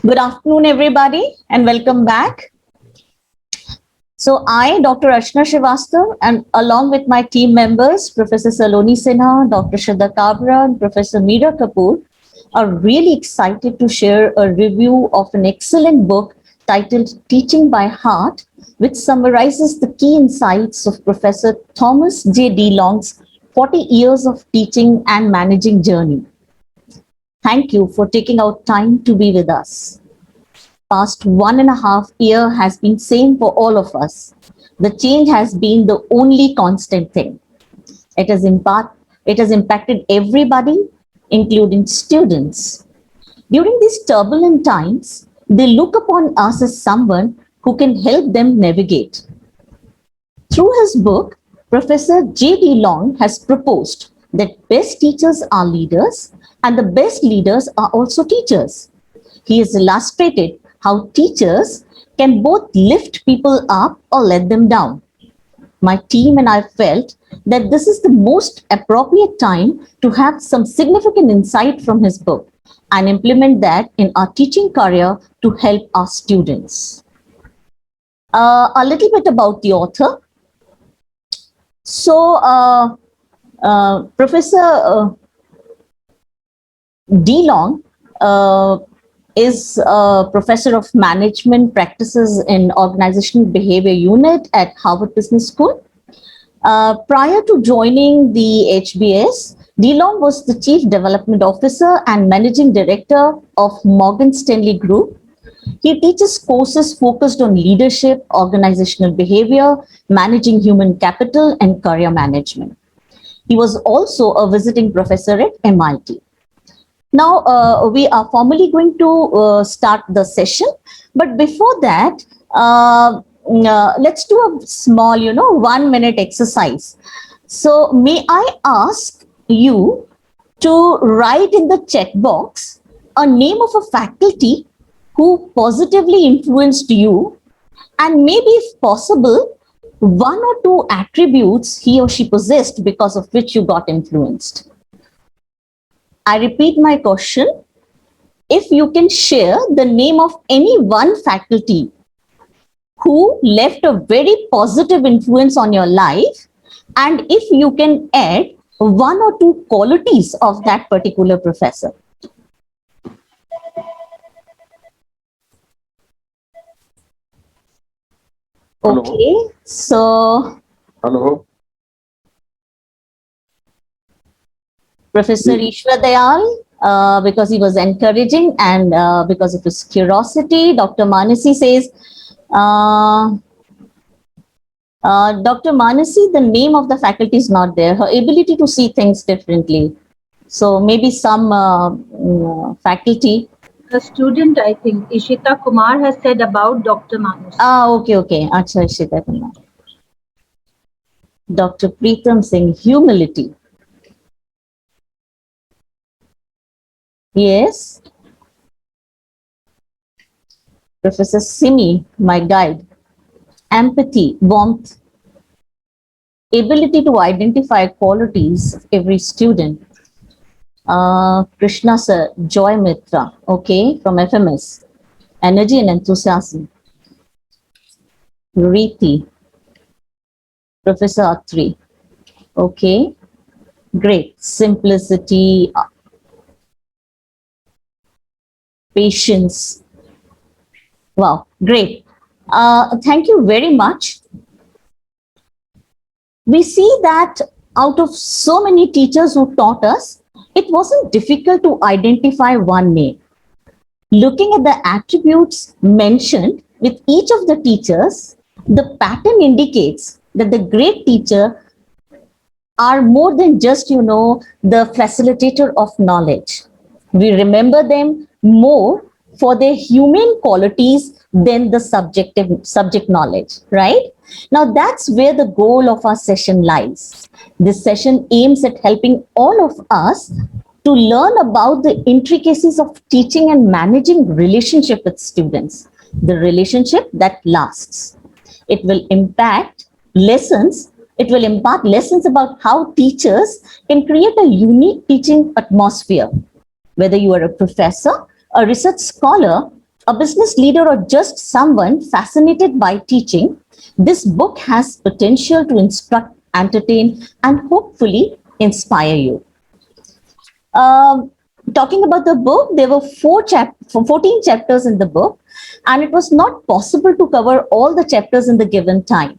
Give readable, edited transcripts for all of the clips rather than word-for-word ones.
Good afternoon, everybody, and welcome back. So I, Dr. Archana Srivastav, and along with my team members, Professor Saloni Sinha, Dr. Shraddha Kabra, and Professor Meera Kapoor, are really excited to share a review of an excellent book titled Teaching by Heart, which summarizes the key insights of Professor Thomas J. DeLong's 40 years of teaching and managing journey. Thank you for taking out time to be with us. Past 1.5 years has been same for all of us. The change has been the only constant thing. It has impacted everybody, including students. During these turbulent times, they look upon us as someone who can help them navigate. Through his book, Professor J. DeLong has proposed that best teachers are leaders and the best leaders are also teachers. He has illustrated how teachers can both lift people up or let them down. My team and I felt that this is the most appropriate time to have some significant insight from his book and implement that in our teaching career to help our students. A little bit about the author. So, Professor DeLong is a professor of management practices in organizational behavior unit at Harvard Business School. Prior to joining the HBS, DeLong was the chief development officer and managing director of Morgan Stanley Group. He teaches courses focused on leadership, organizational behavior, managing human capital, and career management. He was also a visiting professor at MIT. Now, we are formally going to start the session. But before that, let's do a small, 1-minute exercise. So may I ask you to write in the checkbox a name of a faculty who positively influenced you, and maybe if possible, 1 or 2 attributes he or she possessed because of which you got influenced. I repeat my question. If you can share the name of any one faculty who left a very positive influence on your life, and if you can add 1 or 2 qualities of that particular professor. Hello. Okay, so Hello. Professor Ishwar Dayal, because he was encouraging and because of his curiosity, Dr. Manasi says, Dr. Manasi, the name of the faculty is not there. Her ability to see things differently. So maybe some faculty. A student, I think, Ishita Kumar has said about Dr. Manus. Okay. Acha, Ishita Kumar. Dr. Preetham Singh, humility. Yes. Professor Simi, my guide. Empathy, warmth, ability to identify qualities of every student. Krishna sir, Joy Mitra, okay, from FMS. Energy and enthusiasm. Riti, Professor Atri, okay, great. Simplicity, patience. Wow, great. Thank you very much. We see that out of so many teachers who taught us, it wasn't difficult to identify one name. Looking at the attributes mentioned with each of the teachers, the pattern indicates that the great teacher are more than just, the facilitator of knowledge. We remember them more for their human qualities than the subject knowledge, right? Now that's where the goal of our session lies. This session aims at helping all of us to learn about the intricacies of teaching and managing relationship with students, the relationship that lasts. It will impart lessons about how teachers can create a unique teaching atmosphere. Whether you are a professor, a research scholar, a business leader, or just someone fascinated by teaching, this book has potential to instruct, entertain, and hopefully inspire you. Talking about the book, there were 14 chapters in the book, and it was not possible to cover all the chapters in the given time.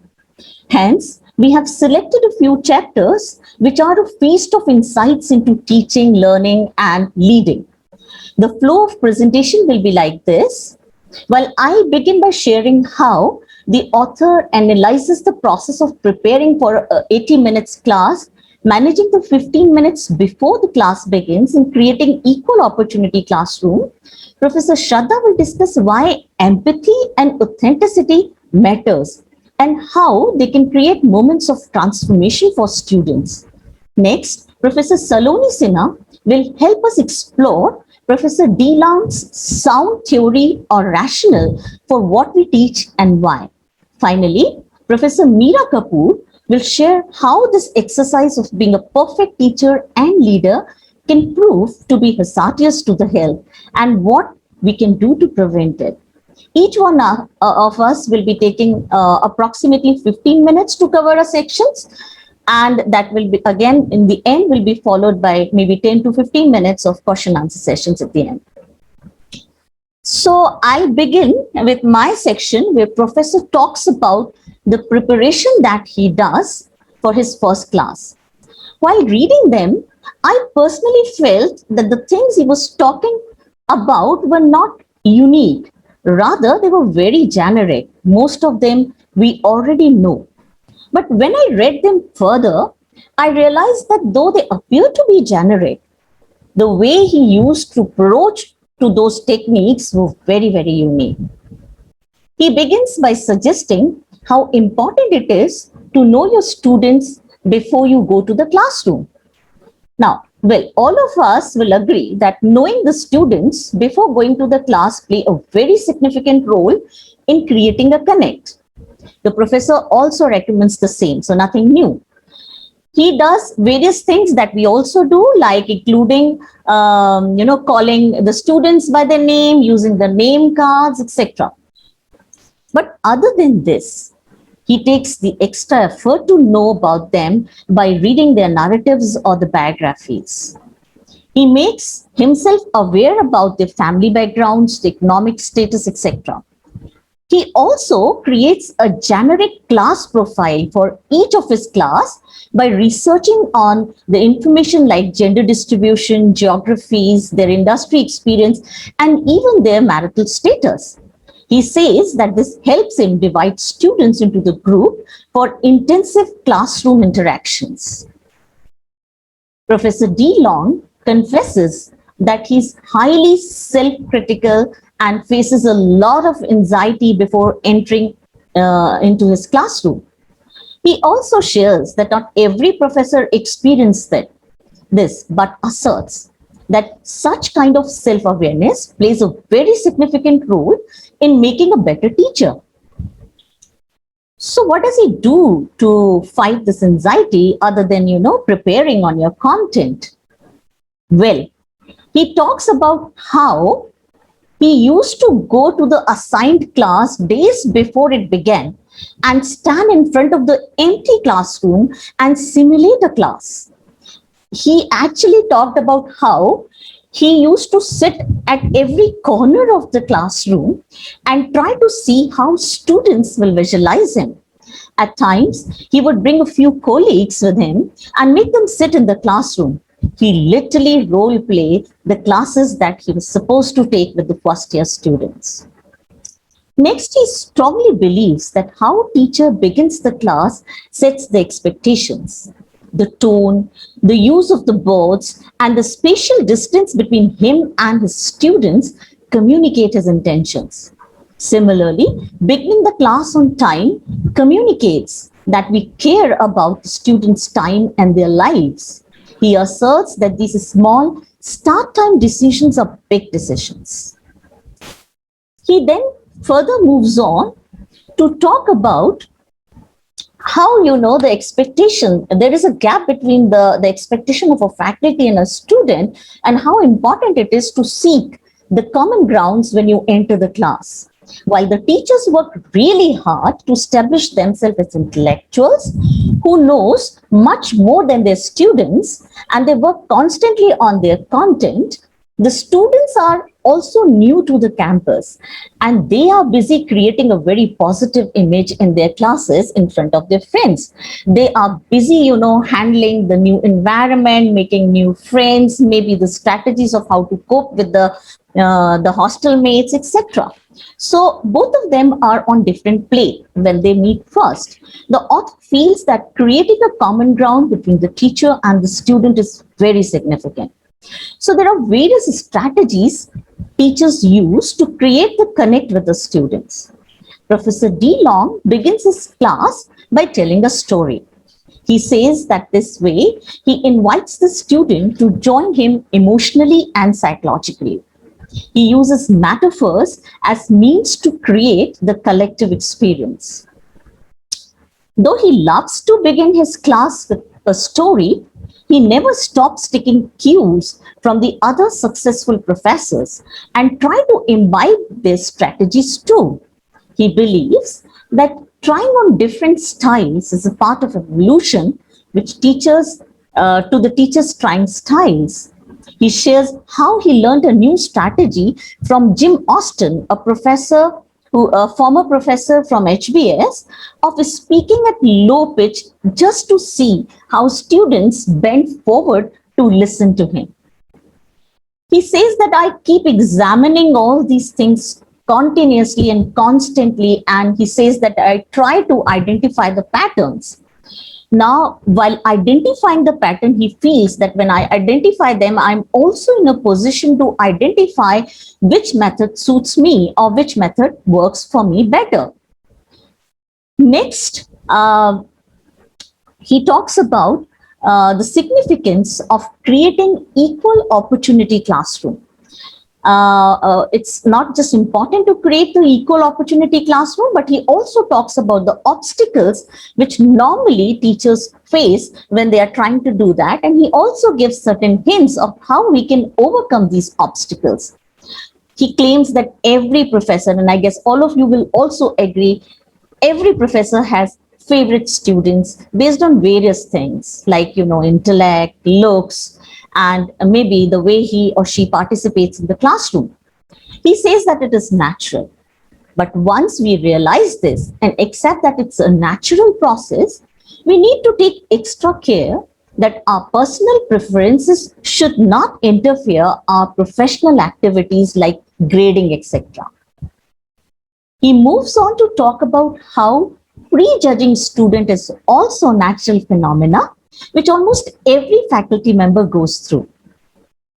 Hence, we have selected a few chapters which are a feast of insights into teaching, learning, and leading. The flow of presentation will be like this. Well, I begin by sharing how the author analyzes the process of preparing for an 80 minutes class, managing the 15 minutes before the class begins, and creating equal opportunity classroom. Professor Shraddha will discuss why empathy and authenticity matters and how they can create moments of transformation for students. Next, Professor Saloni Sinha will help us explore Professor D. Long's sound theory or rationale for what we teach and why. Finally, Professor Meera Kapoor will share how this exercise of being a perfect teacher and leader can prove to be hazardous to the health and what we can do to prevent it. Each one of us will be taking approximately 15 minutes to cover our sections, and that will be, again, in the end, will be followed by maybe 10 to 15 minutes of question answer sessions at the end. So I'll begin with my section where Professor talks about the preparation that he does for his first class. While reading them, I personally felt that the things he was talking about were not unique. Rather, they were very generic. Most of them we already know. But when I read them further, I realized that though they appear to be generic, the way he used to approach to those techniques were very, very unique. He begins by suggesting how important it is to know your students before you go to the classroom. Now, well, all of us will agree that knowing the students before going to the class play a very significant role in creating a connect. The professor also recommends the same, so nothing new. He does various things that we also do, like including, calling the students by their name, using the name cards, etc. But other than this, he takes the extra effort to know about them by reading their narratives or the biographies. He makes himself aware about their family backgrounds, the economic status, etc. He also creates a generic class profile for each of his class by researching on the information like gender distribution, geographies, their industry experience, and even their marital status. He says that this helps him divide students into the group for intensive classroom interactions. Professor D. Long confesses that he's highly self-critical and faces a lot of anxiety before entering into his classroom. He also shares that not every professor experienced this, but asserts that such kind of self-awareness plays a very significant role in making a better teacher. So what does he do to fight this anxiety other than, preparing on your content? Well, he talks about how he used to go to the assigned class days before it began and stand in front of the empty classroom and simulate a class. He actually talked about how he used to sit at every corner of the classroom and try to see how students will visualize him. At times, he would bring a few colleagues with him and make them sit in the classroom. He literally role played the classes that he was supposed to take with the first year students. Next, he strongly believes that how teacher begins the class sets the expectations. The tone, the use of the boards, and the spatial distance between him and his students communicate his intentions. Similarly, beginning the class on time communicates that we care about the students' time and their lives. He asserts that these small start time decisions are big decisions. He then further moves on to talk about how, the expectation, there is a gap between the expectation of a faculty and a student, and how important it is to seek the common grounds when you enter the class. While the teachers work really hard to establish themselves as intellectuals who knows much more than their students, and they work constantly on their content, the students are also new to the campus, and they are busy creating a very positive image in their classes in front of their friends. They are busy, handling the new environment, making new friends, maybe the strategies of how to cope with the hostel mates, etc. So both of them are on different plane when they meet first. The author feels that creating a common ground between the teacher and the student is very significant. So there are various strategies teachers use to create the connect with the students. Professor D. Long begins his class by telling a story. He says that this way he invites the student to join him emotionally and psychologically. He uses metaphors as means to create the collective experience. Though he loves to begin his class with a story, he never stops taking cues from the other successful professors and try to imbibe their strategies too. He believes that trying on different styles is a part of evolution, which teaches to the teachers trying styles. He shares how he learned a new strategy from Jim Austin, a former professor from HBS, of speaking at low pitch just to see how students bend forward to listen to him. He says that I keep examining all these things continuously and constantly, and he says that I try to identify the patterns. Now, while identifying the pattern, he feels that when I identify them, I'm also in a position to identify which method suits me or which method works for me better. Next, he talks about the significance of creating equal opportunity classroom. It's not just important to create the equal opportunity classroom, but he also talks about the obstacles which normally teachers face when they are trying to do that. And he also gives certain hints of how we can overcome these obstacles. He claims that every professor, and I guess all of you will also agree, every professor has favorite students based on various things like, intellect, looks, and maybe the way he or she participates in the classroom. He says that it is natural. But once we realize this and accept that it's a natural process, we need to take extra care that our personal preferences should not interfere our professional activities like grading, etc. He moves on to talk about how prejudging student is also natural phenomena which almost every faculty member goes through.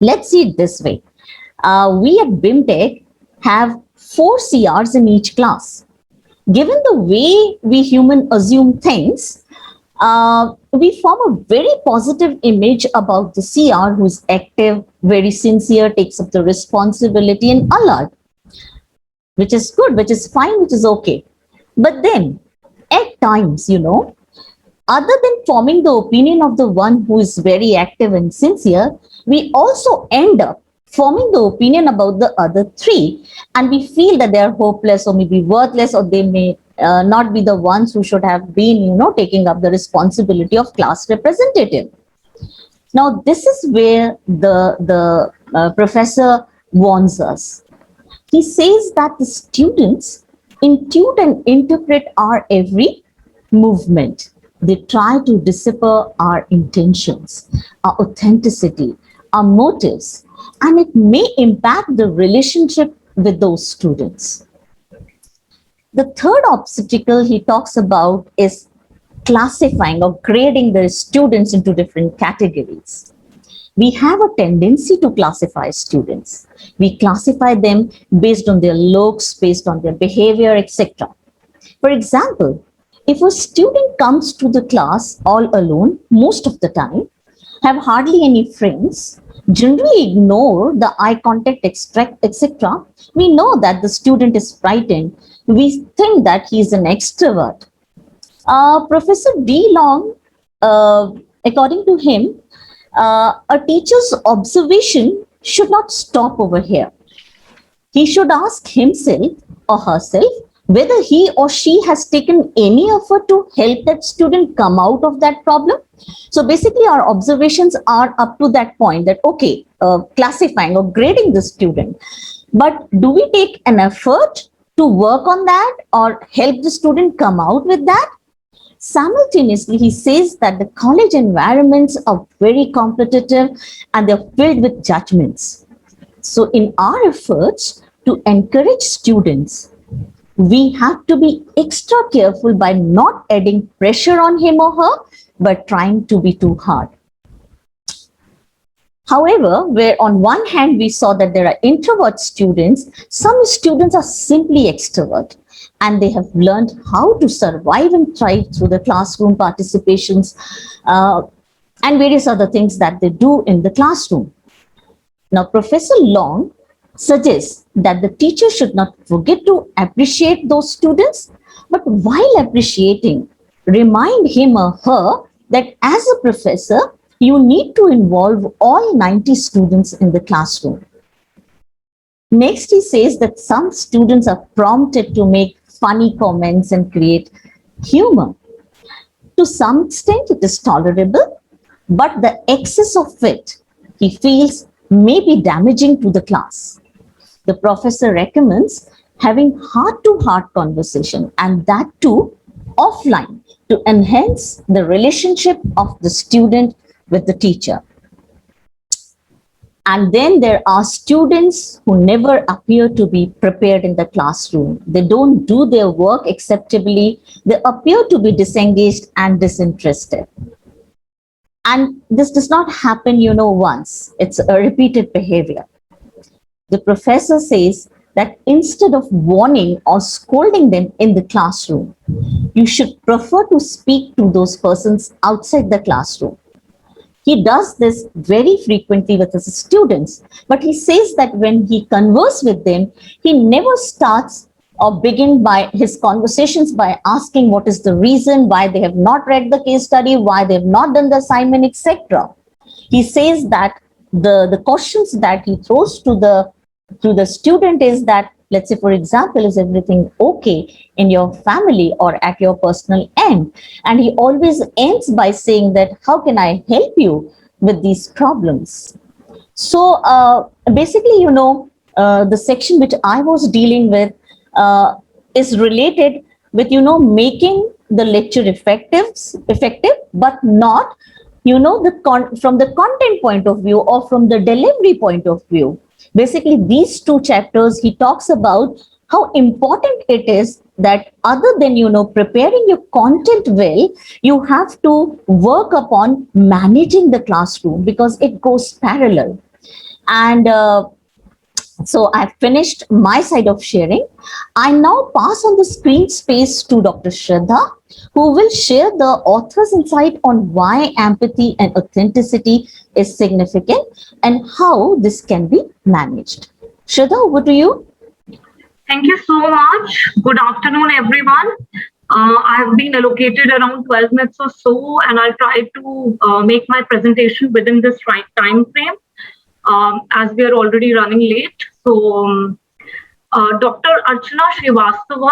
Let's see it this way. We at BIMTech have 4 CRs in each class. Given the way we human assume things, we form a very positive image about the CR who is active, very sincere, takes up the responsibility and alert, which is good, which is fine, which is okay. But then at times, other than forming the opinion of the one who is very active and sincere, we also end up forming the opinion about the other 3, and we feel that they are hopeless or maybe worthless, or they may not be the ones who should have been, taking up the responsibility of class representative. Now, this is where the professor warns us. He says that the students intuit and interpret our every movement. They try to decipher our intentions, our authenticity, our motives, and it may impact the relationship with those students. The third obstacle he talks about is classifying or grading the students into different categories. We have a tendency to classify students. We classify them based on their looks, based on their behavior, etc. For example, if a student comes to the class all alone most of the time, have hardly any friends, generally ignore the eye contact, etc., we know that the student is frightened. We think that he is an extrovert. Professor D. Long, according to him, a teacher's observation should not stop over here. he should ask himself or herself whether he or she has taken any effort to help that student come out of that problem. So basically, our observations are up to that point that, okay, classifying or grading the student. But do we take an effort to work on that or help the student come out with that? Simultaneously, he says that the college environments are very competitive and they're filled with judgments. So in our efforts to encourage students, we have to be extra careful by not adding pressure on him or her, but trying to be too hard. However, where on one hand we saw that there are introvert students, some students are simply extrovert and they have learned how to survive and thrive through the classroom participations and various other things that they do in the classroom. Now, Professor Long suggests that the teacher should not forget to appreciate those students, but while appreciating, remind him or her that as a professor, you need to involve all 90 students in the classroom. Next, he says that some students are prompted to make funny comments and create humor. To some extent, it is tolerable, but the excess of it, he feels, may be damaging to the class. The professor recommends having heart-to-heart conversation, and that too offline, to enhance the relationship of the student with the teacher. And then there are students who never appear to be prepared in the classroom. They don't do their work acceptably. They appear to be disengaged and disinterested. And this does not happen, once. It's a repeated behavior. The professor says that instead of warning or scolding them in the classroom, you should prefer to speak to those persons outside the classroom. He does this very frequently with his students, but he says that when he converses with them, he never starts or begin by his conversations by asking what is the reason why they have not read the case study, why they have not done the assignment, etc. He says that the questions that he throws to the student is that, let's say, for example, is everything okay in your family or at your personal end? And he always ends by saying that, how can I help you with these problems? So basically, the section which I was dealing with is related with, making the lecture effective, but not, from the content point of view or from the delivery point of view. Basically, these two chapters, he talks about how important it is that other than, preparing your content well, you have to work upon managing the classroom because it goes parallel. And so I've finished my side of sharing. I now pass on the screen space to Dr. Shraddha, who will share the author's insight on why empathy and authenticity is significant and how this can be managed. Shraddha, over to you. Thank you so much. Good afternoon, everyone. I have been allocated around 12 minutes or so, and I'll try to make my presentation within this right time frame, as we are already running late. So, Dr. Archana Srivastava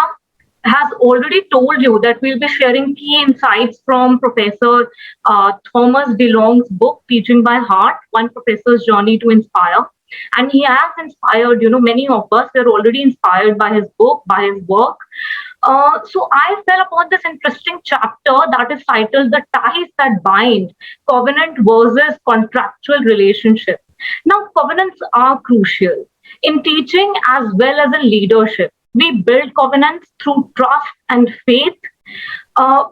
has already told you that we'll be sharing key insights from Professor Thomas DeLong's book, Teaching by Heart, One Professor's Journey to Inspire. And he has inspired, many of us. We're already inspired by his book, by his work. So I fell upon this interesting chapter that is titled The Ties That Bind, Covenant versus Contractual Relationship. Now, covenants are crucial in teaching as well as in leadership. We build covenants through trust and faith,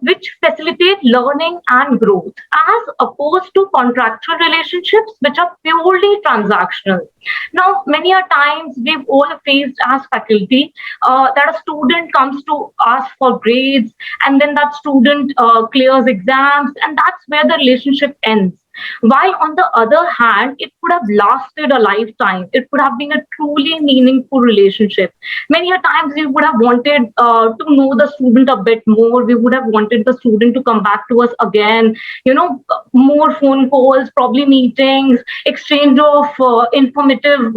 which facilitate learning and growth, as opposed to contractual relationships, which are purely transactional. Now, many a times we've all faced as faculty that a student comes to ask for grades, and then that student clears exams, and that's where the relationship ends. While on the other hand, it could have lasted a lifetime. It could have been a truly meaningful relationship. Many a times we would have wanted to know the student a bit more. We would have wanted the student to come back to us again. More phone calls, probably meetings, exchange of informative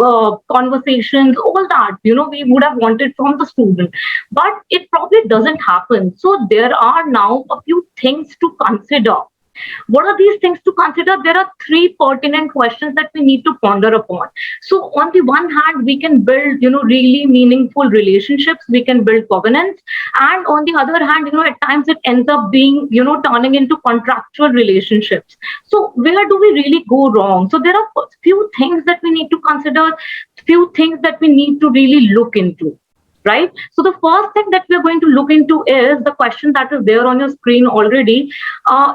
conversations, all that. We would have wanted from the student, but it probably doesn't happen. So there are now a few things to consider. What are these things to consider? There are three pertinent questions that we need to ponder upon. So on the one hand, we can build, really meaningful relationships. We can build governance. And on the other hand, at times it ends up being, turning into contractual relationships. So where do we really go wrong? So there are few things that we need to consider, few things that we need to really look into. Right? So the first thing that we're going to look into is the question that is there on your screen already.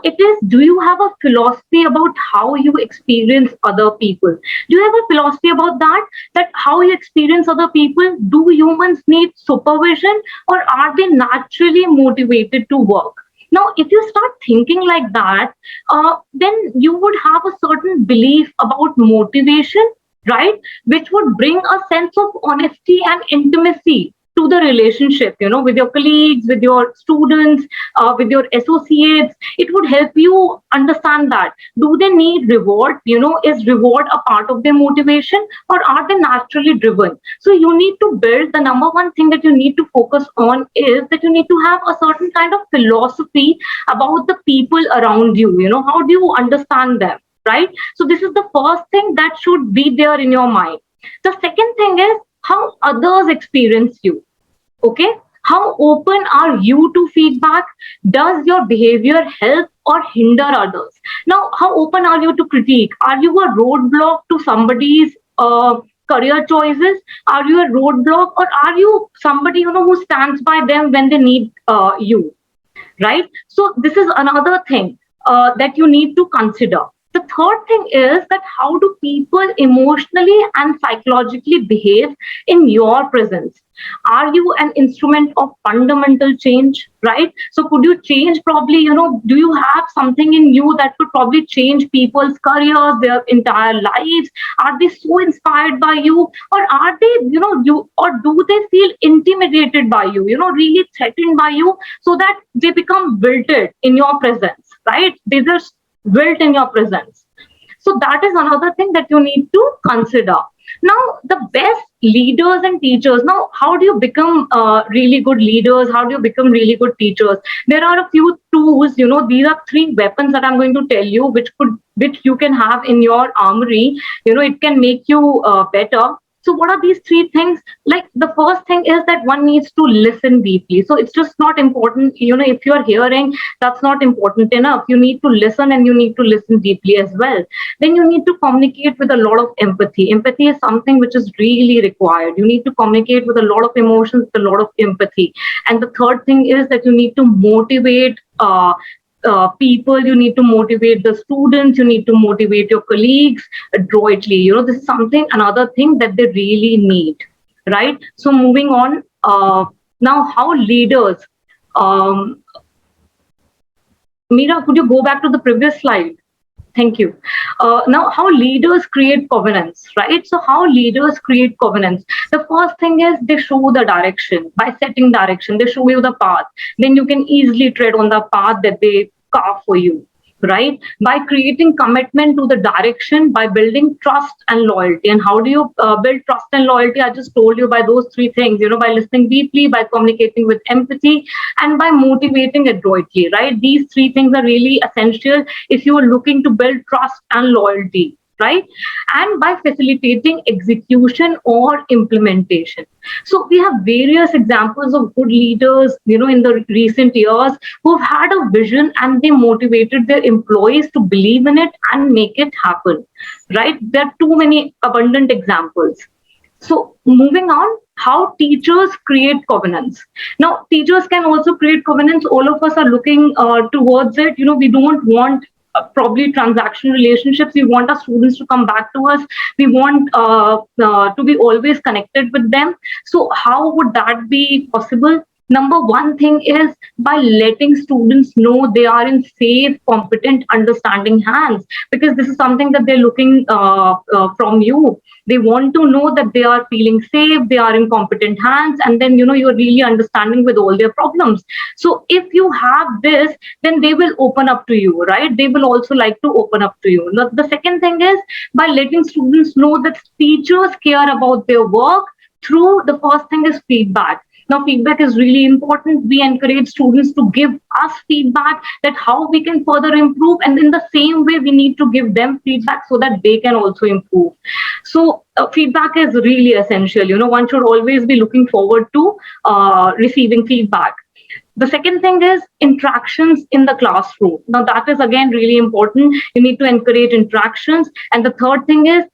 It is, do you have a philosophy about how you experience other people? Do you have a philosophy about that? That how you experience other people? Do humans need supervision, or are they naturally motivated to work? Now, if you start thinking like that, then you would have a certain belief about motivation, right? Which would bring a sense of honesty and intimacy to the relationship, with your colleagues, with your students, with your associates. It would help you understand that. Do they need reward? Is reward a part of their motivation, or are they naturally driven? So you need to build, the number one thing that you need to focus on is that you need to have a certain kind of philosophy about the people around you. How do you understand them? Right? So this is the first thing that should be there in your mind. The second thing is how others experience you. Okay? How open are you to feedback? Does your behavior help or hinder others? Now, how open are you to critique? Are you a roadblock to somebody's career choices? Are you a roadblock, or are you somebody who stands by them when they need you? Right? So this is another thing that you need to consider. The third thing is that how do people emotionally and psychologically behave in your presence? Are you an instrument of fundamental change, right? So could you change probably, do you have something in you that could probably change people's careers, their entire lives? Are they so inspired by you? Or are they, or do they feel intimidated by you, really threatened by you, so that they become wilted in your presence, right? They just wilt in your presence. So that is another thing that you need to consider. Now, the best leaders and teachers. Now, how do you become really good leaders? How do you become really good teachers? There are a few tools. These are three weapons that I'm going to tell you, which you can have in your armory. It can make you better. So what are these three things? Like, the first thing is that one needs to listen deeply. So it's just not important, if you're hearing, that's not important enough. You need to listen, and you need to listen deeply as well. Then you need to communicate with a lot of empathy. Empathy is something which is really required. You need to communicate with a lot of emotions, with a lot of empathy. And the third thing is that you need to motivate people, you need to motivate the students, you need to motivate your colleagues adroitly. This is another thing that they really need, right? So moving on, now how leaders, Meera, could you go back to the previous slide? Thank you. Now, how leaders create covenants, right? So how leaders create covenants. The first thing is they show the direction. By setting direction, they show you the path. Then you can easily tread on the path that they carve for you, right? By creating commitment to the direction, by building trust and loyalty. And how do you build trust and loyalty? I just told you, by those three things, by listening deeply, by communicating with empathy, and by motivating adroitly, right? These three things are really essential if you are looking to build trust and loyalty, right? And by facilitating execution or implementation. So we have various examples of good leaders, in the recent years, who've had a vision and they motivated their employees to believe in it and make it happen, right? There are too many abundant examples. So moving on, how teachers create covenants. Now, teachers can also create covenants. All of us are looking towards it. We don't want probably transaction relationships. We want our students to come back to us. We want to be always connected with them. So how would that be possible? Number one thing is by letting students know they are in safe, competent, understanding hands, because this is something that they're looking from you. They want to know that they are feeling safe, they are in competent hands, and then you're really understanding with all their problems. So if you have this, then they will open up to you, right? They will also like to open up to you. Now, the second thing is by letting students know that teachers care about their work through the first thing is feedback. Now, feedback is really important. We encourage students to give us feedback that how we can further improve. And in the same way, we need to give them feedback so that they can also improve. So feedback is really essential. One should always be looking forward to receiving feedback. The second thing is interactions in the classroom. Now, that is again really important. You need to encourage interactions. And the third thing is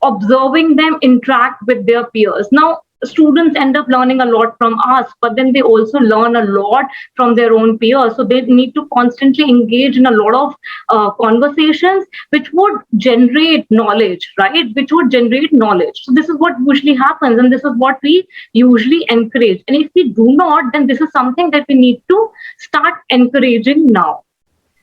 observing them interact with their peers. Now, students end up learning a lot from us, but then they also learn a lot from their own peers. So they need to constantly engage in a lot of conversations which would generate knowledge, right? Which would generate knowledge. So this is what usually happens, and this is what we usually encourage. And if we do not, then this is something that we need to start encouraging now.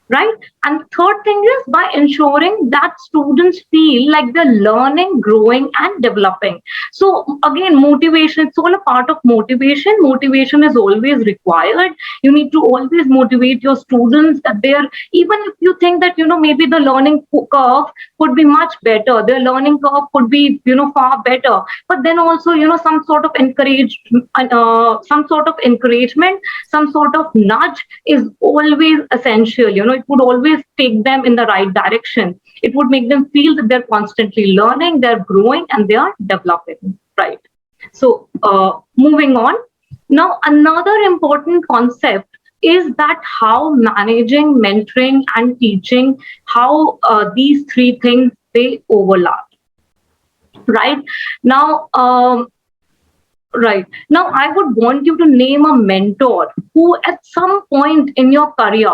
Right? And third thing is by ensuring that students feel like they're learning, growing, and developing. So again, motivation, it's all a part of motivation. Motivation is always required. You need to always motivate your students that they're, even if you think that, maybe the learning curve could be much better, their learning curve could be, far better. But then also, some sort of encouragement, some sort of nudge is always essential. It would always take them in the right direction. It would make them feel that they're constantly learning, they're growing, and they are developing, right? So moving on. Now, another important concept is that how managing, mentoring, and teaching, how these three things, they overlap, right? Now, Right. Now, I would want you to name a mentor who at some point in your career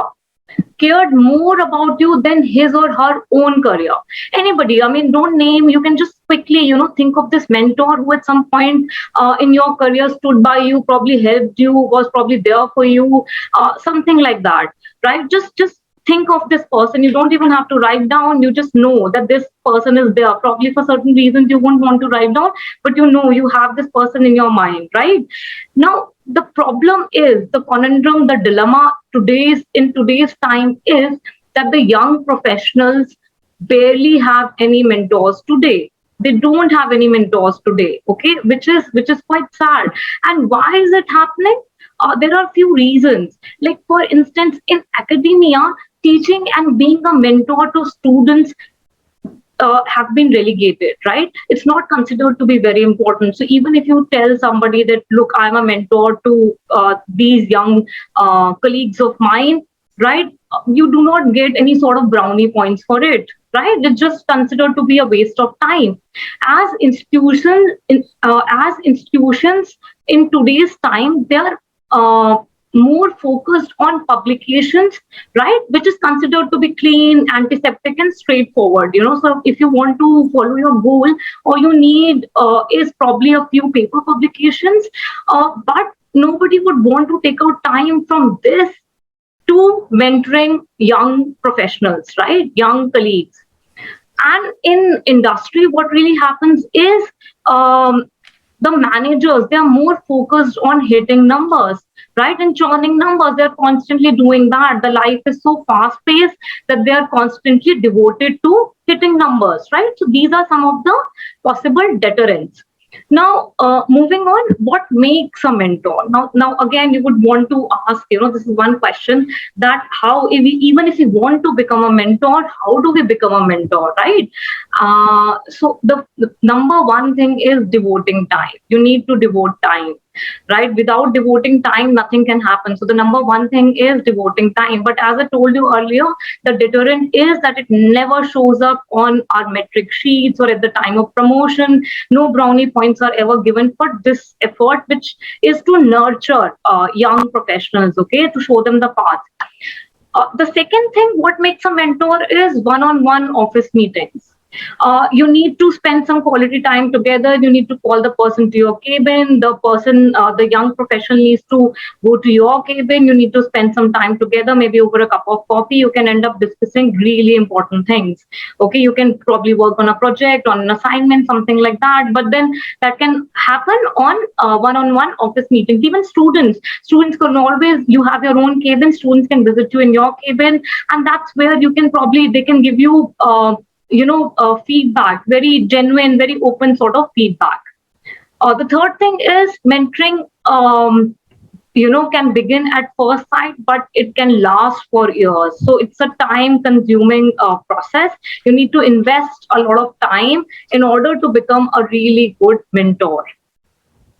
cared more about you than his or her own career. Anybody, I mean, don't name, you can just quickly, think of this mentor who at some point in your career stood by you, probably helped you, was probably there for you, something like that, right? Just think of this person. You don't even have to write down. You just know that this person is there. Probably for certain reasons you won't want to write down, but you have this person in your mind, right? Now, the problem is, the conundrum, the dilemma in today's time is that the young professionals barely have any mentors today. They don't have any mentors today, okay, which is quite sad. And why is it happening? There are a few reasons. Like, for instance, in academia, teaching and being a mentor to students have been relegated, right? It's not considered to be very important. So even if you tell somebody that, look, I'm a mentor to these young colleagues of mine, right? You do not get any sort of brownie points for it, right? It's just considered to be a waste of time. As institutions in today's time, they are more focused on publications, right, which is considered to be clean, antiseptic, and straightforward. So if you want to follow your goal, all you need is probably a few paper publications, but nobody would want to take out time from this to mentoring young professionals, right, young colleagues. And in industry, what really happens is the managers, they are more focused on hitting numbers, right, and churning numbers. They're constantly doing that. The life is so fast paced that they are constantly devoted to hitting numbers, right? So these are some of the possible deterrents. Now, moving on, what makes a mentor? Now again, you would want to ask, this is one question, that how, even if we want to become a mentor, how do we become a mentor, right? So the number one thing is devoting time. You need to devote time, right? Without devoting time, nothing can happen. So the number one thing is devoting time. But as I told you earlier, the deterrent is that it never shows up on our metric sheets or at the time of promotion. No brownie points are ever given for this effort, which is to nurture young professionals, okay, to show them the path. The second thing, what makes a mentor is one-on-one office meetings. You need to spend some quality time together. You need to call the person to your cabin. The young professional needs to go to your cabin. You need to spend some time together, maybe over a cup of coffee. You can end up discussing really important things. Okay, you can probably work on a project, on an assignment, something like that. But then that can happen on one-on-one office meetings. Even students can always, you have your own cabin. Students can visit you in your cabin, and that's where they can give you feedback, very genuine, very open sort of feedback. The third thing is mentoring. Can begin at first sight, but it can last for years. So it's a time-consuming process. You need to invest a lot of time in order to become a really good mentor.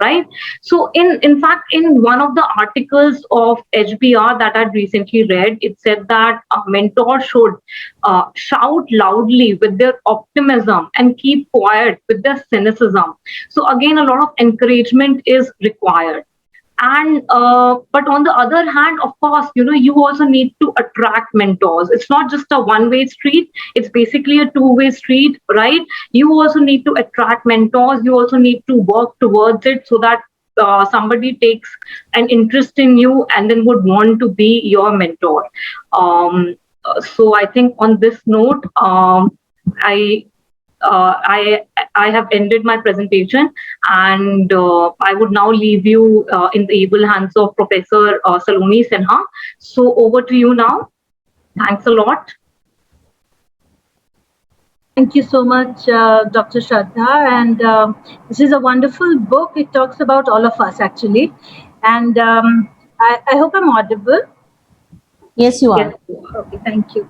Right. So in fact, in one of the articles of HBR that I'd recently read, it said that a mentor should shout loudly with their optimism and keep quiet with their cynicism. So again, a lot of encouragement is required. And but on the other hand, of course, you also need to attract mentors. It's not just a one-way street. It's basically a two-way street, right? You also need to attract mentors. You also need to work towards it so that somebody takes an interest in you and then would want to be your mentor. So I think on this note, I have ended my presentation, and I would now leave you in the able hands of Professor Saloni Sinha. So over to you now. Thanks a lot. Thank you so much, Dr. Shraddha. And this is a wonderful book. It talks about all of us, actually. And I hope I'm audible. Yes, you are. Yes. Okay, thank you.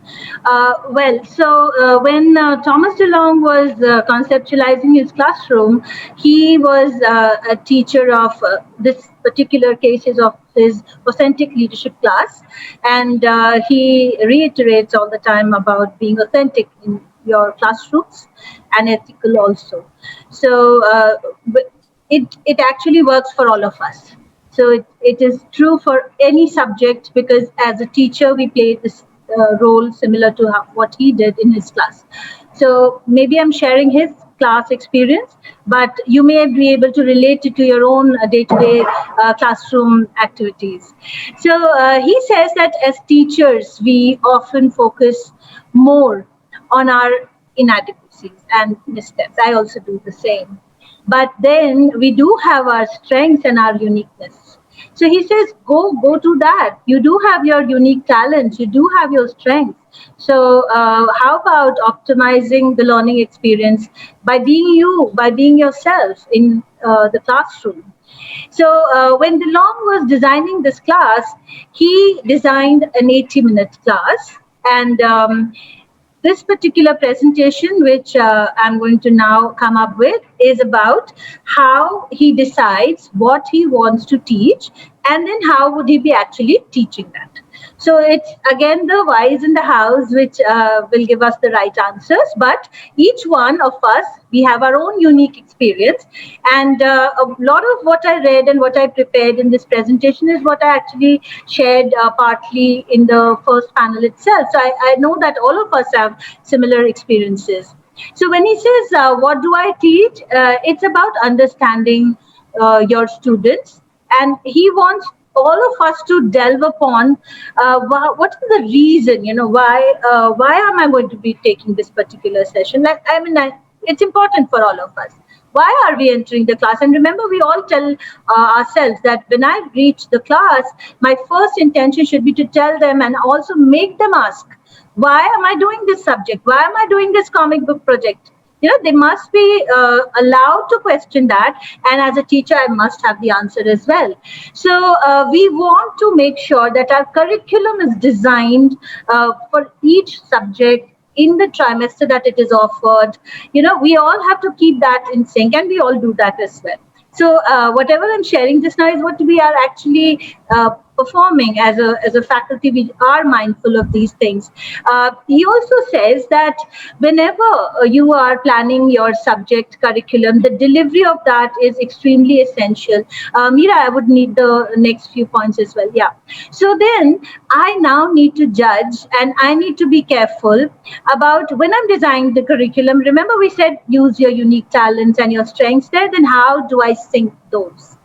When Thomas DeLonge was conceptualizing his classroom, he was a teacher of this particular cases of his authentic leadership class, and he reiterates all the time about being authentic in your classrooms and ethical also. So it actually works for all of us. So it is true for any subject, because as a teacher, we play this role similar to what he did in his class. So maybe I'm sharing his class experience, but you may be able to relate it to your own day-to-day classroom activities. So he says that as teachers, we often focus more on our inadequacies and missteps. I also do the same. But then we do have our strengths and our uniqueness. So he says, go to that. You do have your unique talents. You do have your strengths. So how about optimizing the learning experience by being you, by being yourself in the classroom? So when DeLonge was designing this class, he designed an 80-minute class. And this particular presentation, which I'm going to now come up with, is about how he decides what he wants to teach, and then how would he be actually teaching that. So it's again the whys in the house which will give us the right answers, but each one of us, we have our own unique experience, and a lot of what I read and what I prepared in this presentation is what I actually shared partly in the first panel itself. So I know that all of us have similar experiences. So when he says, what do I teach? It's about understanding your students, and he wants all of us to delve upon what is the reason, why am I going to be taking this particular session? It's important for all of us. Why are we entering the class? And remember, we all tell ourselves that when I reach the class, my first intention should be to tell them and also make them ask, why am I doing this subject? Why am I doing this comic book project? They must be allowed to question that. And as a teacher, I must have the answer as well. So we want to make sure that our curriculum is designed for each subject in the trimester that it is offered. We all have to keep that in sync, and we all do that as well. So whatever I'm sharing just now is what we are actually performing. As a faculty, we are mindful of these things. He also says that whenever you are planning your subject curriculum, the delivery of that is extremely essential. Meera, I would need the next few points as well. Yeah. So then I now need to judge, and I need to be careful about when I'm designing the curriculum. Remember, we said use your unique talents and your strengths there. Then how do I sync those?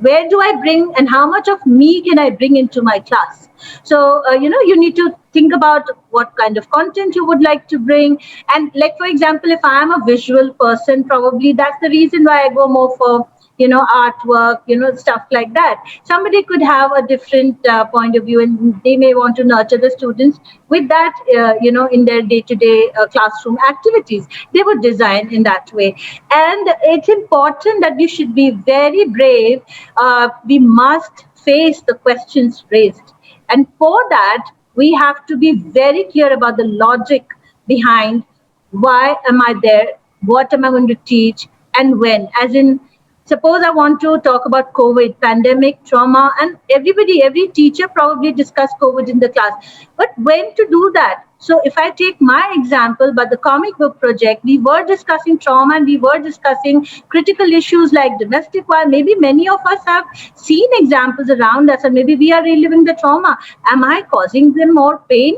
Where do I bring, and how much of me can I bring into my class? So you need to think about what kind of content you would like to bring. And like, for example, if I am a visual person, probably that's the reason why I go more for artwork, stuff like that. Somebody could have a different point of view, and they may want to nurture the students with that, in their day-to-day classroom activities. They would design in that way. And it's important that we should be very brave. We must face the questions raised. And for that, we have to be very clear about the logic behind why am I there, what am I going to teach, and when. As in, suppose I want to talk about COVID, pandemic, trauma, and every teacher probably discussed COVID in the class. But when to do that? So if I take my example, but the comic book project, we were discussing trauma and we were discussing critical issues like domestic violence. Maybe many of us have seen examples around us, and maybe we are reliving the trauma. Am I causing them more pain?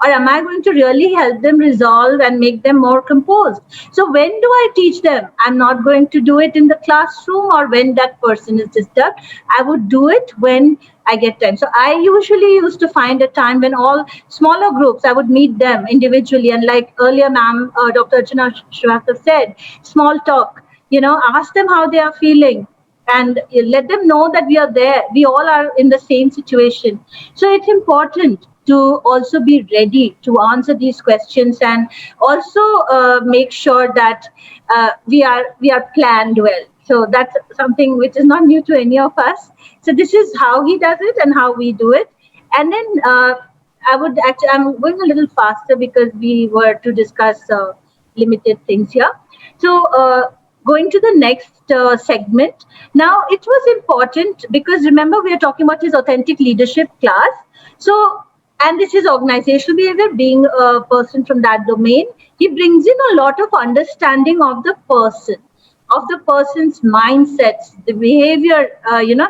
Or am I going to really help them resolve and make them more composed? So when do I teach them? I'm not going to do it in the classroom or when that person is disturbed. I would do it when I get time. So I usually used to find a time when all smaller groups, I would meet them individually. And like earlier, ma'am, Dr. Archana Srivastava said, small talk, ask them how they are feeling. And let them know that we are there. We all are in the same situation. So it's important to also be ready to answer these questions, and also make sure that we are planned well. So that's something which is not new to any of us. So this is how he does it and how we do it. And then I'm going a little faster because we were to discuss limited things here. So going to the next segment. Now, it was important because remember, we are talking about his authentic leadership class. So, and this is organizational behavior, being a person from that domain. He brings in a lot of understanding of the person, of the person's mindsets, the behavior,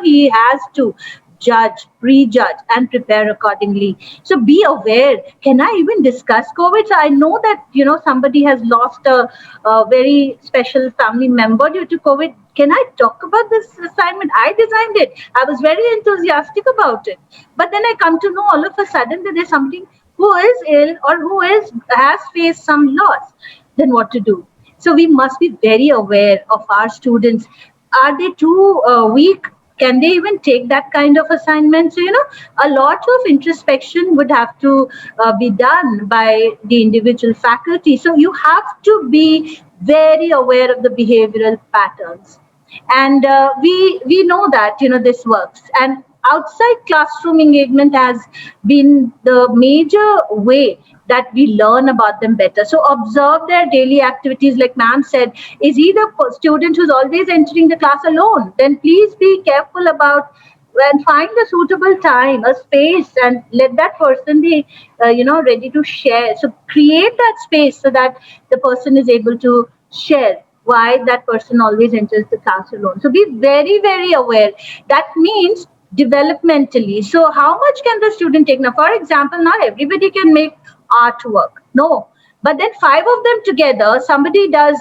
he has to judge, prejudge, and prepare accordingly. So be aware. Can I even discuss COVID? So I know that, somebody has lost a very special family member due to COVID. Can I talk about this assignment? I designed it. I was very enthusiastic about it. But then I come to know all of a sudden that there's somebody who is ill or who has faced some loss. Then what to do? So we must be very aware of our students. Are they too weak? Can they even take that kind of assignment? So, a lot of introspection would have to be done by the individual faculty. So you have to be very aware of the behavioral patterns. And we know that, this works. And outside classroom engagement has been the major way that we learn about them better. So observe their daily activities. Like ma'am said, is he the student who's always entering the class alone? Then please be careful about and find a suitable time, a space, and let that person be, ready to share. So create that space so that the person is able to share why that person always enters the class alone. So be very, very aware. That means developmentally. So how much can the student take? Now, for example, not everybody can make artwork. No. But then 5 of them together, somebody does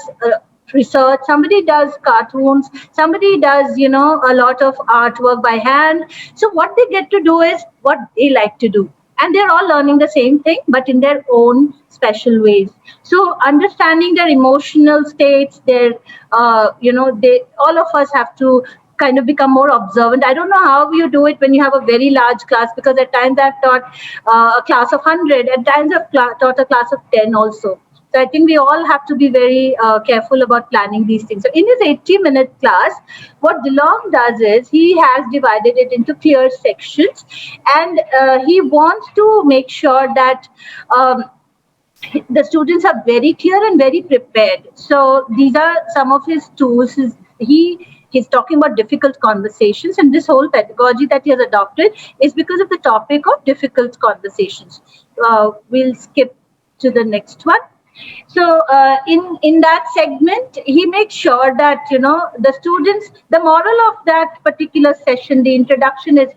research, somebody does cartoons, somebody does, a lot of artwork by hand. So what they get to do is what they like to do. And they're all learning the same thing, but in their own special ways. So understanding their emotional states, their, all of us have to kind of become more observant. I don't know how you do it when you have a very large class, because at times I've taught a class of 100, at times I've taught a class of 10 also. So I think we all have to be very careful about planning these things. So in his 80-minute class, what DeLong does is he has divided it into clear sections, and he wants to make sure that the students are very clear and very prepared. So these are some of his tools. He He's talking about difficult conversations, and this whole pedagogy that he has adopted is because of the topic of difficult conversations. We'll skip to the next one. So in that segment, he makes sure that the students. The moral of that particular session, the introduction, is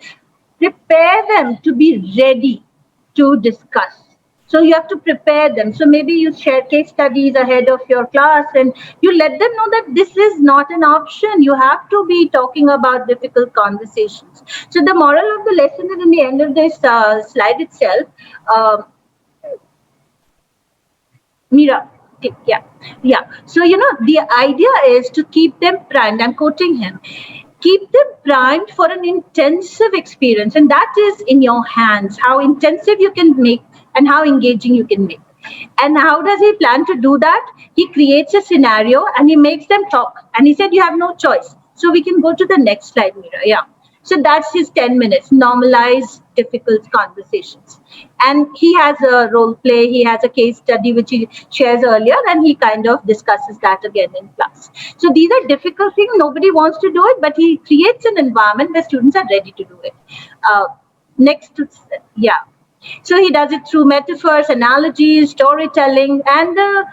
prepare them to be ready to discuss. So you have to prepare them. So maybe you share case studies ahead of your class and you let them know that this is not an option. You have to be talking about difficult conversations. So the moral of the lesson is in the end of this slide itself. Mira, yeah. So, the idea is to keep them primed. I'm quoting him. Keep them primed for an intensive experience. And that is in your hands, how intensive you can make and how engaging you can make. And how does he plan to do that? He creates a scenario and he makes them talk. And he said, you have no choice. So we can go to the next slide, Mira. Yeah. So that's his 10 minutes, normalize difficult conversations. And he has a role play, he has a case study which he shares earlier, and he kind of discusses that again in class. So these are difficult things, nobody wants to do it, but he creates an environment where students are ready to do it. So he does it through metaphors, analogies, storytelling, and the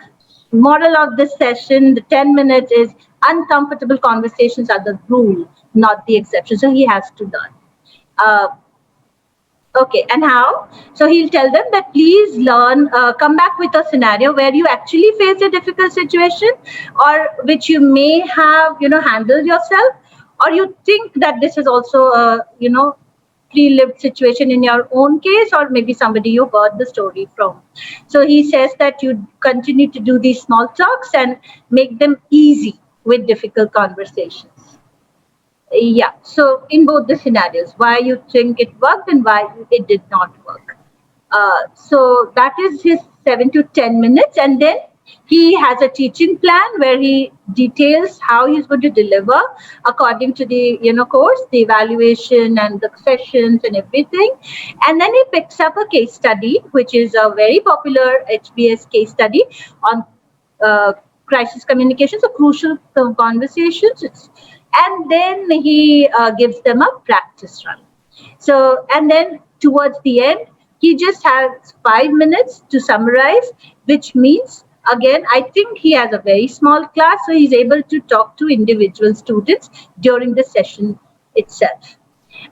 moral of this session, the 10 minutes, is uncomfortable conversations are the rule, not the exception. So he has to learn. Okay, and how? So he'll tell them that please learn, come back with a scenario where you actually face a difficult situation or which you may have, handled yourself, or you think that this is also a, pre-lived situation in your own case, or maybe somebody you heard the story from. So he says that you continue to do these small talks and make them easy with difficult conversations. Yeah, so in both the scenarios, why you think it worked and why it did not work. So that is his 7 to 10 minutes, and then he has a teaching plan where he details how he's going to deliver according to the course, the evaluation and the sessions and everything. And then he picks up a case study, which is a very popular HBS case study on crisis communication, so crucial conversations. And then he gives them a practice run. So, and then towards the end, he just has 5 minutes to summarize, which means, again, I think he has a very small class, so he's able to talk to individual students during the session itself.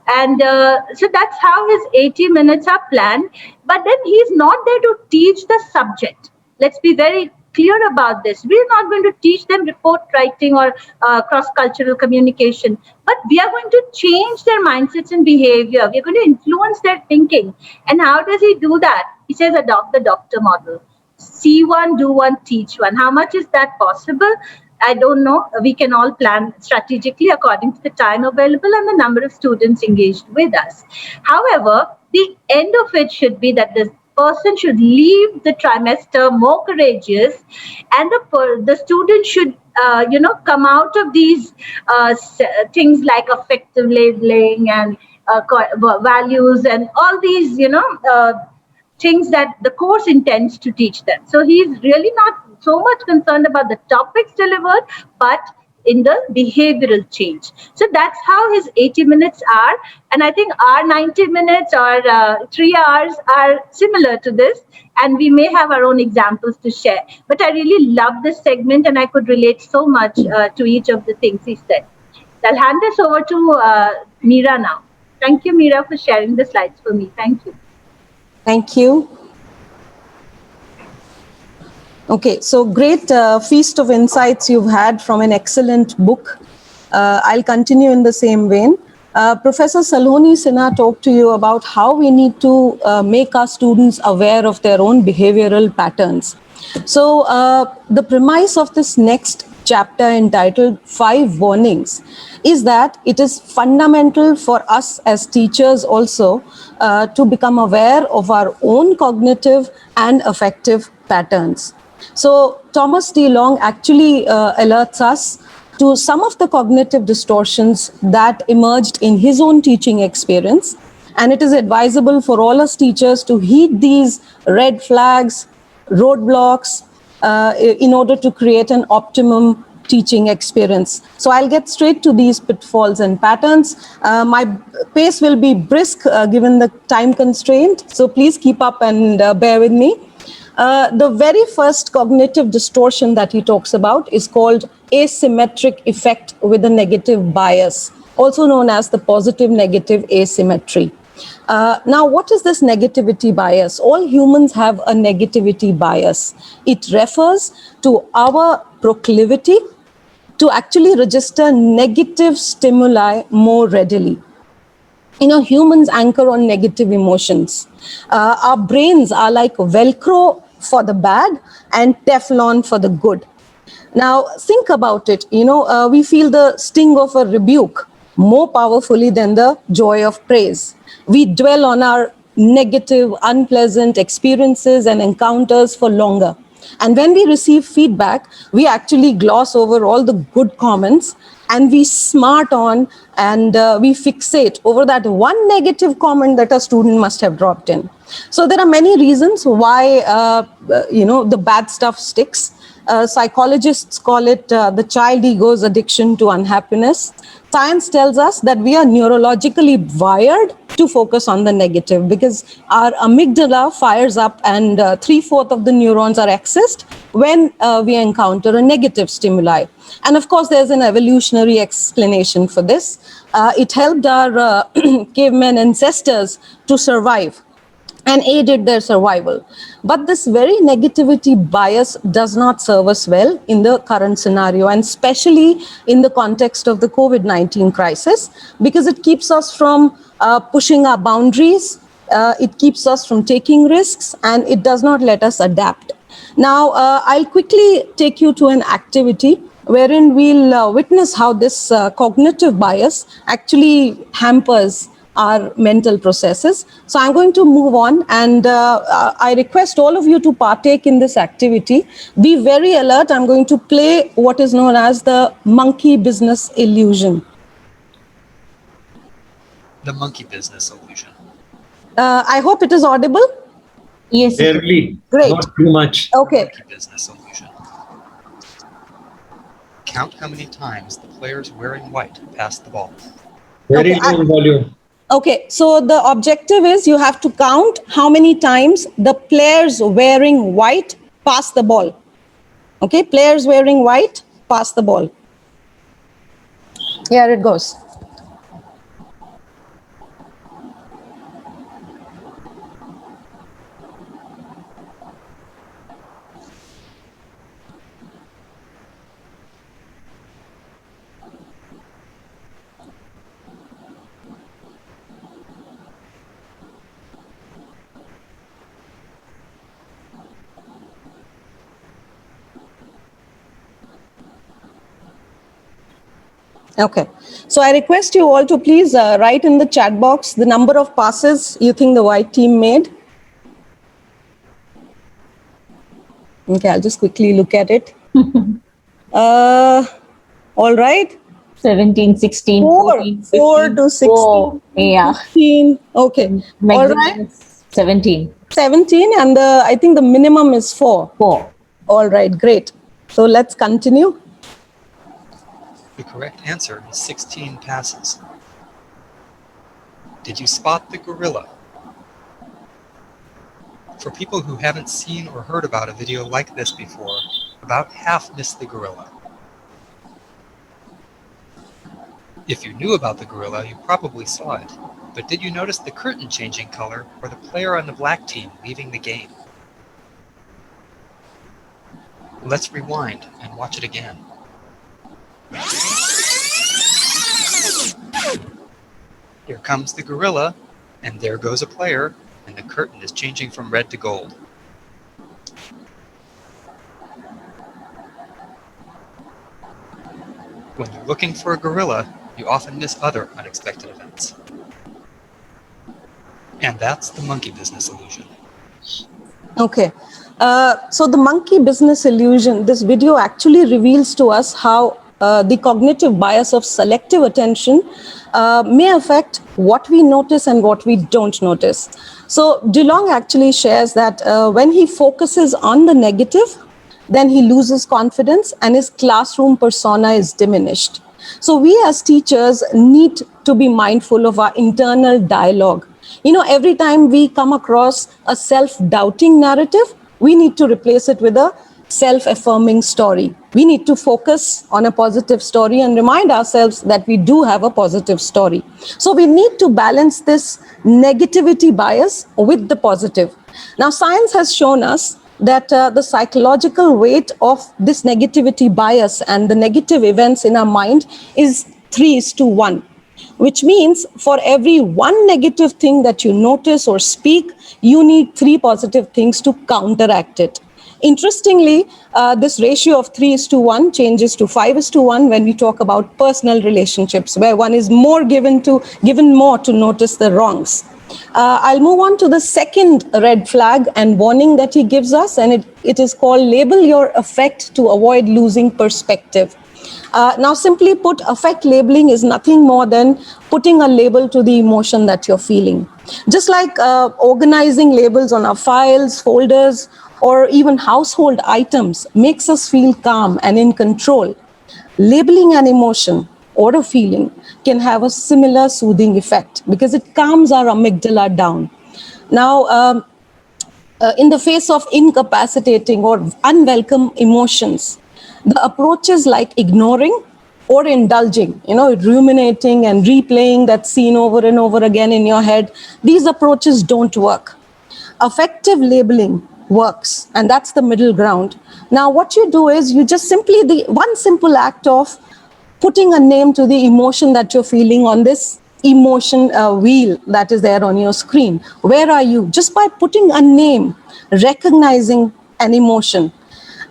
And so that's how his 80 minutes are planned. But then he's not there to teach the subject. Let's be very clear about this. We're not going to teach them report writing or cross-cultural communication, but we are going to change their mindsets and behavior. We're going to influence their thinking. And how does he do that? He says, adopt the doctor model. See one, do one, teach one. How much is that possible? I don't know. We can all plan strategically according to the time available and the number of students engaged with us. However, the end of it should be that the person should leave the trimester more courageous, and the student should come out of these things like affective labeling and values and all these things that the course intends to teach them. So he's really not so much concerned about the topics delivered, but in the behavioral change. So that's how his 80 minutes are. And I think our 90 minutes or 3 hours are similar to this. And we may have our own examples to share. But I really love this segment and I could relate so much to each of the things he said. I'll hand this over to Mira now. Thank you, Mira, for sharing the slides for me. Thank you. Thank you. Okay, so great feast of insights you've had from an excellent book. I'll continue in the same vein. Professor Saloni Sinha talked to you about how we need to make our students aware of their own behavioral patterns. So the premise of this next chapter entitled 5 Warnings is that it is fundamental for us as teachers also to become aware of our own cognitive and affective patterns. So Thomas D. Long actually alerts us to some of the cognitive distortions that emerged in his own teaching experience. And it is advisable for all us teachers to heed these red flags, roadblocks, in order to create an optimum teaching experience. So I'll get straight to these pitfalls and patterns. My pace will be brisk given the time constraint, so please keep up and bear with me. The very first cognitive distortion that he talks about is called asymmetric effect with a negative bias, also known as the positive negative asymmetry. Now, what is this negativity bias? All humans have a negativity bias. It refers to our proclivity to actually register negative stimuli more readily. You know, humans anchor on negative emotions. Our brains are like Velcro for the bad and Teflon for the good. Now, think about it. You know, we feel the sting of a rebuke more powerfully than the joy of praise. We dwell on our negative, unpleasant experiences and encounters for longer. And when we receive feedback, we actually gloss over all the good comments and we smart on and we fixate over that one negative comment that a student must have dropped in. So there are many reasons why, the bad stuff sticks. Psychologists call it the child ego's addiction to unhappiness. Science tells us that we are neurologically wired to focus on the negative because our amygdala fires up and 3/4 of the neurons are accessed when we encounter a negative stimuli. And of course, there's an evolutionary explanation for this. It helped our caveman ancestors to survive and aided their survival. But this very negativity bias does not serve us well in the current scenario, and especially in the context of the COVID-19 crisis, because it keeps us from pushing our boundaries, it keeps us from taking risks, and it does not let us adapt. Now, I'll quickly take you to an activity wherein we'll witness how this cognitive bias actually hampers our mental processes. So I'm going to move on, and I request all of you to partake in this activity. Be very alert. I'm going to play what is known as the monkey business illusion. The monkey business illusion. I hope it is audible. Yes. Barely. Great. Not too much. Okay. Monkey business illusion. Count how many times the players wearing white pass the ball. Very Okay, low in volume. Okay, so the objective is you have to count how many times the players wearing white pass the ball. Okay, players wearing white pass the ball. Here it goes. Okay, so I request you all to please write in the chat box the number of passes you think the white team made. Okay, I'll just quickly look at it. All right. 17, 16, 14, 15. 4 to 16. 4. Yeah. 15. Okay. All Maximum right. is 17. 17, and I think the minimum is 4. 4. All right, great. So let's continue. The correct answer is 16 passes. Did you spot the gorilla? For people who haven't seen or heard about a video like this before, about half missed the gorilla. If you knew about the gorilla, you probably saw it. But did you notice the curtain changing color or the player on the black team leaving the game? Let's rewind and watch it again. Here comes the gorilla, and there goes a player, and the curtain is changing from red to gold. When you're looking for a gorilla, you often miss other unexpected events. And that's the monkey business illusion. Okay. So the monkey business illusion, this video actually reveals to us how the cognitive bias of selective attention may affect what we notice and what we don't notice. So DeLong actually shares that when he focuses on the negative, then he loses confidence and his classroom persona is diminished. So we as teachers need to be mindful of our internal dialogue. Every time we come across a self-doubting narrative, we need to replace it with a self-affirming story. We need to focus on a positive story and remind ourselves that we do have a positive story. So we need to balance this negativity bias with the positive. Now, science has shown us that the psychological weight of this negativity bias and the negative events in our mind is 3:1. Which means for every one negative thing that you notice or speak, you need 3 positive things to counteract it. Interestingly, this ratio of 3:1 changes to 5:1 when we talk about personal relationships, where one is more given more to notice the wrongs. I'll move on to the second red flag and warning that he gives us, and it is called label your affect to avoid losing perspective. Now, simply put, affect labeling is nothing more than putting a label to the emotion that you're feeling. Just like organizing labels on our files, folders, or even household items makes us feel calm and in control, labeling an emotion or a feeling can have a similar soothing effect because it calms our amygdala down. Now, in the face of incapacitating or unwelcome emotions, the approaches like ignoring or indulging, ruminating and replaying that scene over and over again in your head, these approaches don't work. Effective labeling works, and that's the middle ground. Now, what you do is you just simply, the one simple act of putting a name to the emotion that you're feeling on this emotion wheel that is there on your screen. Where are you? Just by putting a name, recognizing an emotion,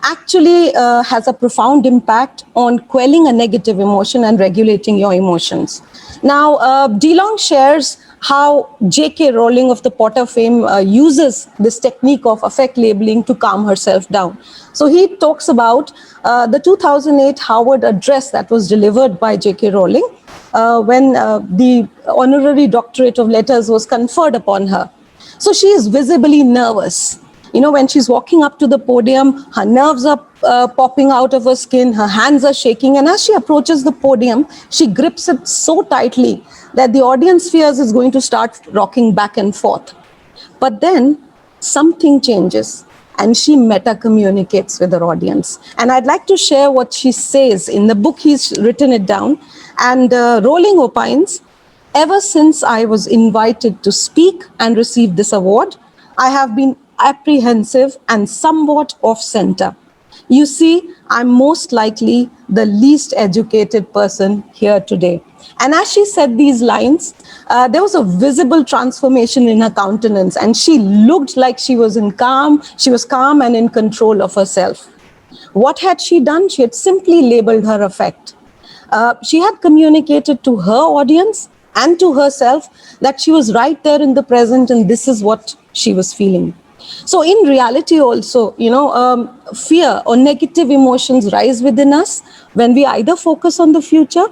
actually has a profound impact on quelling a negative emotion and regulating your emotions. Now, DeLong shares how J.K. Rowling of the Potter fame uses this technique of affect labeling to calm herself down. So he talks about the 2008 Harvard address that was delivered by J.K. Rowling when the honorary doctorate of letters was conferred upon her. So she is visibly nervous. When she's walking up to the podium, her nerves are popping out of her skin, her hands are shaking, and as she approaches the podium, she grips it so tightly that the audience fears it's going to start rocking back and forth. But then something changes and she meta-communicates with her audience. And I'd like to share what she says. In the book, he's written it down. And Rowling opines, ever since I was invited to speak and receive this award, I have been apprehensive and somewhat off-center. You see, I'm most likely the least educated person here today. And as she said these lines, there was a visible transformation in her countenance, and she looked like she was calm and in control of herself. What had she done? She had simply labeled her affect. She had communicated to her audience and to herself that she was right there in the present and this is what she was feeling. So in reality also, fear or negative emotions rise within us when we either focus on the future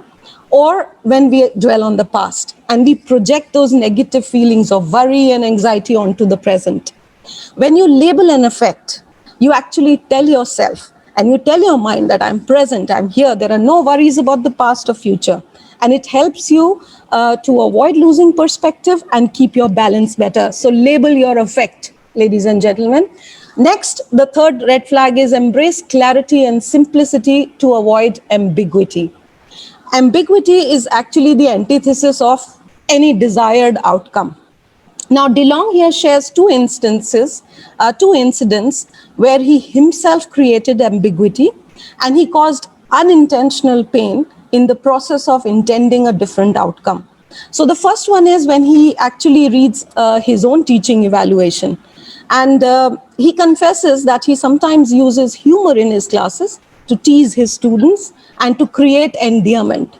or when we dwell on the past, and we project those negative feelings of worry and anxiety onto the present. When you label an affect, you actually tell yourself and you tell your mind that I'm present, I'm here, there are no worries about the past or future. And it helps you to avoid losing perspective and keep your balance better. So label your affect, ladies and gentlemen. Next, the third red flag is embrace clarity and simplicity to avoid ambiguity. Ambiguity is actually the antithesis of any desired outcome. Now, DeLong here shares two incidents where he himself created ambiguity and he caused unintentional pain in the process of intending a different outcome. So the first one is when he actually reads his own teaching evaluation. And he confesses that he sometimes uses humor in his classes to tease his students and to create endearment.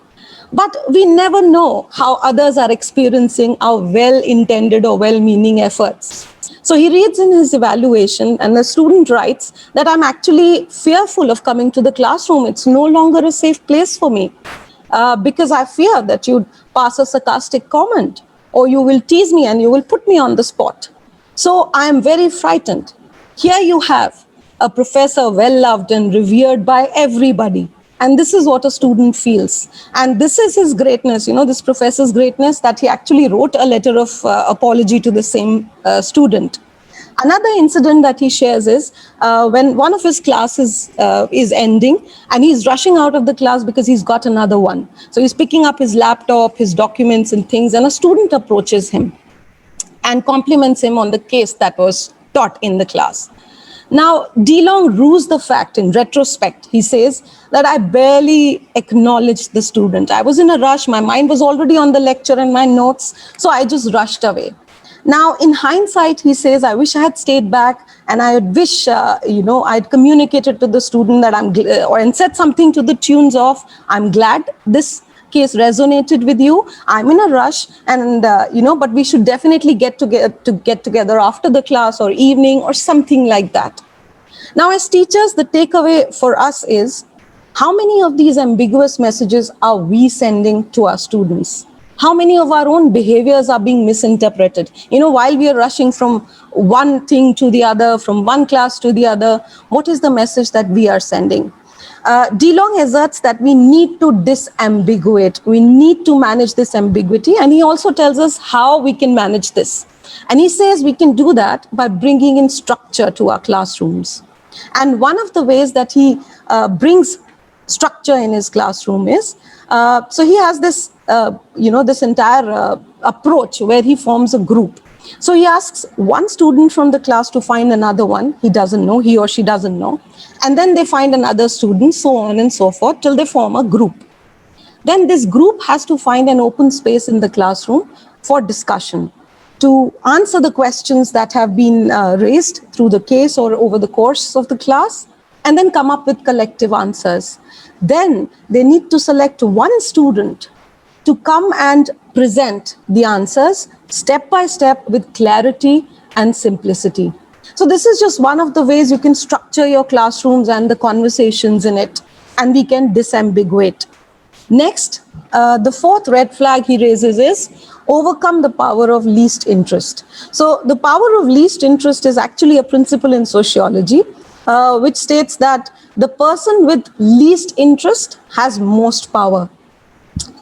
But we never know how others are experiencing our well-intended or well-meaning efforts. So he reads in his evaluation and the student writes that I'm actually fearful of coming to the classroom. It's no longer a safe place for me because I fear that you'd pass a sarcastic comment or you will tease me and you will put me on the spot. So I am very frightened. Here you have a professor well loved and revered by everybody. And this is what a student feels. And this is his greatness, this professor's greatness, that he actually wrote a letter of apology to the same student. Another incident that he shares is when one of his classes is ending and he's rushing out of the class because he's got another one. So he's picking up his laptop, his documents and things, and a student approaches him and compliments him on the case that was taught in the class. Now, DeLong rues the fact in retrospect. He says that I barely acknowledged the student. I was in a rush. My mind was already on the lecture and my notes, so I just rushed away. Now, in hindsight, he says, I wish I had stayed back and I wish, I'd communicated to the student that and said something to the tunes of, I'm glad this case resonated with you. I'm in a rush and, but we should definitely get together after the class or evening or something like that. Now, as teachers, the takeaway for us is, how many of these ambiguous messages are we sending to our students? How many of our own behaviors are being misinterpreted? While we are rushing from one thing to the other, from one class to the other, what is the message that we are sending? DeLong asserts that we need to disambiguate. We need to manage this ambiguity. And he also tells us how we can manage this. And he says we can do that by bringing in structure to our classrooms. And one of the ways that he brings structure in his classroom is, so he has this, this entire approach where he forms a group. So he asks one student from the class to find another one he or she doesn't know. And then they find another student, so on and so forth, till they form a group. Then this group has to find an open space in the classroom for discussion, to answer the questions that have been raised through the case or over the course of the class, and then come up with collective answers. Then they need to select one student to come and present the answers step by step with clarity and simplicity. So this is just one of the ways you can structure your classrooms and the conversations in it, and we can disambiguate. Next, the fourth red flag he raises is overcome the power of least interest. So the power of least interest is actually a principle in sociology, which states that the person with least interest has most power.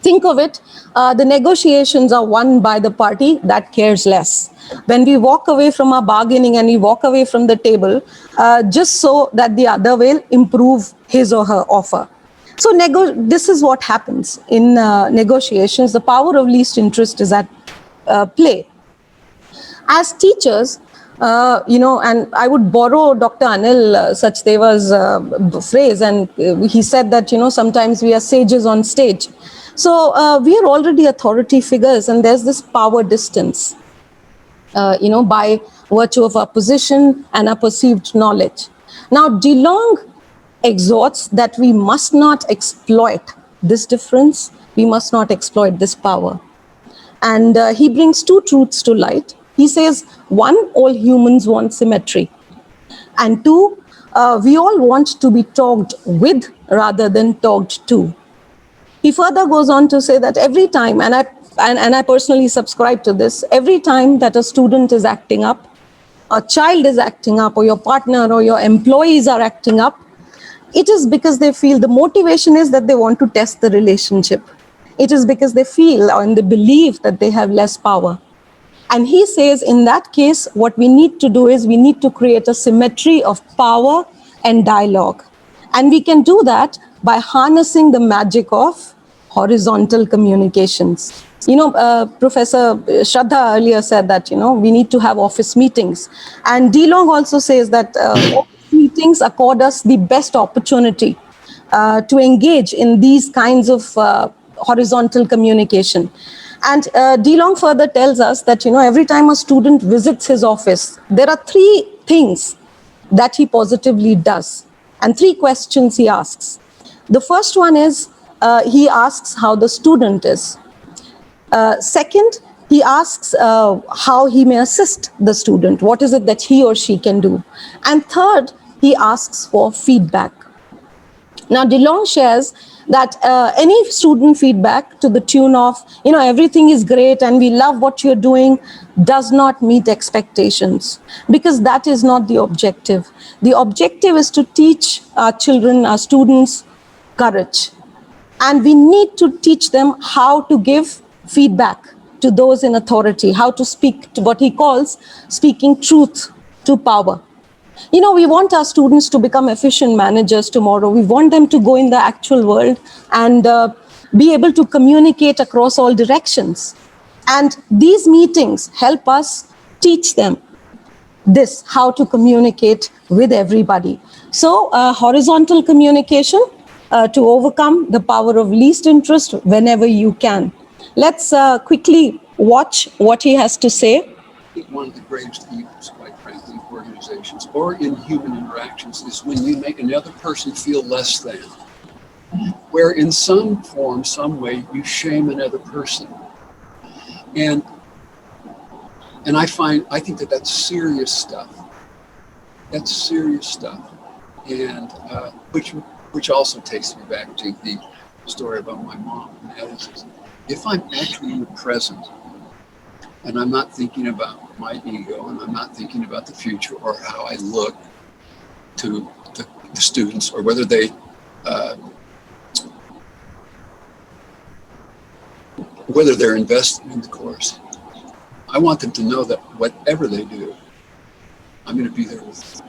Think of it, the negotiations are won by the party that cares less. When we walk away from our bargaining and we walk away from the table, just so that the other will improve his or her offer. So this is what happens in negotiations. The power of least interest is at play. As teachers, and I would borrow Dr. Anil Sachdeva's phrase, and he said that, sometimes we are sages on stage. So we are already authority figures, and there's this power distance, by virtue of our position and our perceived knowledge. Now, DeLong exhorts that we must not exploit this difference. We must not exploit this power. And he brings two truths to light. He says, one, all humans want symmetry. And two, we all want to be talked with rather than talked to. He further goes on to say that every time, and I personally subscribe to this, every time that a student is acting up, a child is acting up, or your partner or your employees are acting up, it is because they feel the motivation is that they want to test the relationship. It is because they feel and they believe that they have less power. And he says, in that case, what we need to do is we need to create a symmetry of power and dialogue. And we can do that by harnessing the magic of horizontal communications. Professor Shraddha earlier said that, we need to have office meetings. And DeLong also says that office meetings accord us the best opportunity to engage in these kinds of horizontal communication. And DeLong further tells us that, every time a student visits his office, there are three things that he positively does, and three questions he asks. The first one is, he asks how the student is. Second, he asks how he may assist the student. What is it that he or she can do? And third, he asks for feedback. Now, DeLong shares that any student feedback to the tune of, everything is great and we love what you're doing, does not meet expectations, because that is not the objective. The objective is to teach our children, our students, courage. And we need to teach them how to give feedback to those in authority, how to speak to what he calls speaking truth to power. We want our students to become efficient managers tomorrow. We want them to go in the actual world and be able to communicate across all directions. And these meetings help us teach them this, how to communicate with everybody. So horizontal communication to overcome the power of least interest whenever you can. Let's quickly watch what he has to say. I think one of the greatest evils, quite frankly, in organizations or in human interactions is when you make another person feel less than, where in some form, some way, you shame another person. And I think that that's serious stuff. That's serious stuff. And which also takes me back to the story about my mom. And that is, if I'm actually present, and I'm not thinking about my ego, and I'm not thinking about the future or how I look to the students, or whether they whether they're invested in the course. I want them to know that whatever they do, I'm going to be there with them.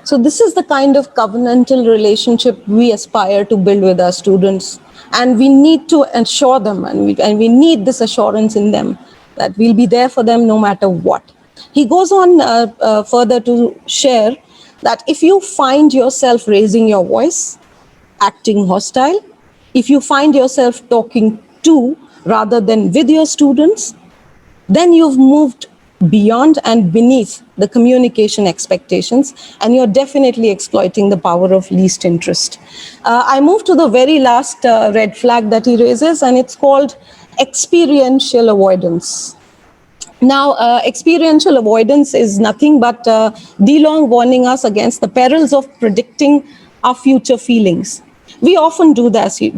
So this is the kind of covenantal relationship we aspire to build with our students. And we need to assure them, and we need this assurance in them that we'll be there for them no matter what. He goes on further to share that if you find yourself raising your voice, acting hostile, if you find yourself talking to rather than with your students, then you've moved beyond and beneath the communication expectations, and you're definitely exploiting the power of least interest. I move to the very last red flag that he raises, and it's called experiential avoidance. Now, experiential avoidance is nothing but DeLong warning us against the perils of predicting our future feelings. We often do this, we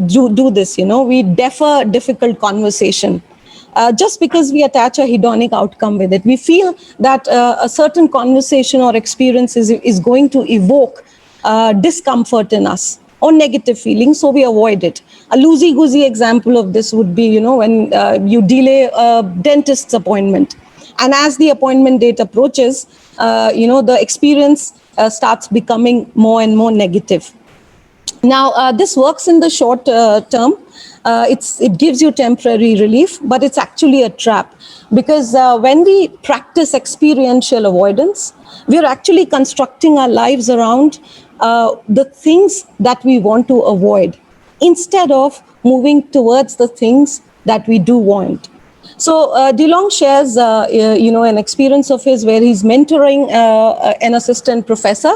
defer difficult conversation. Just because we attach a hedonic outcome with it. We feel that a certain conversation or experience is going to evoke discomfort in us or negative feelings, so we avoid it. A loosey-goosey example of this would be, when you delay a dentist's appointment. And as the appointment date approaches, the experience starts becoming more and more negative. Now, this works in the short term. It gives you temporary relief, but it's actually a trap, because when we practice experiential avoidance, we're actually constructing our lives around the things that we want to avoid, instead of moving towards the things that we do want. So DeLong shares, an experience of his where he's mentoring an assistant professor,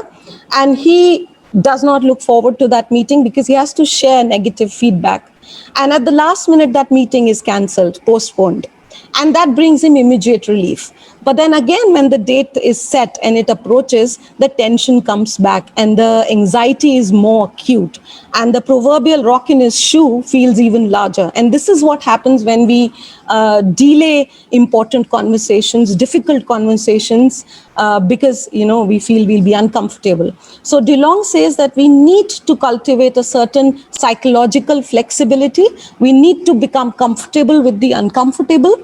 and he does not look forward to that meeting because he has to share negative feedback. And at the last minute, that meeting is cancelled, postponed. And that brings him immediate relief. But then again, when the date is set and it approaches, the tension comes back and the anxiety is more acute. And the proverbial rock in his shoe feels even larger. And this is what happens when we delay important conversations, difficult conversations, because, we feel we'll be uncomfortable. So DeLong says that we need to cultivate a certain psychological flexibility. We need to become comfortable with the uncomfortable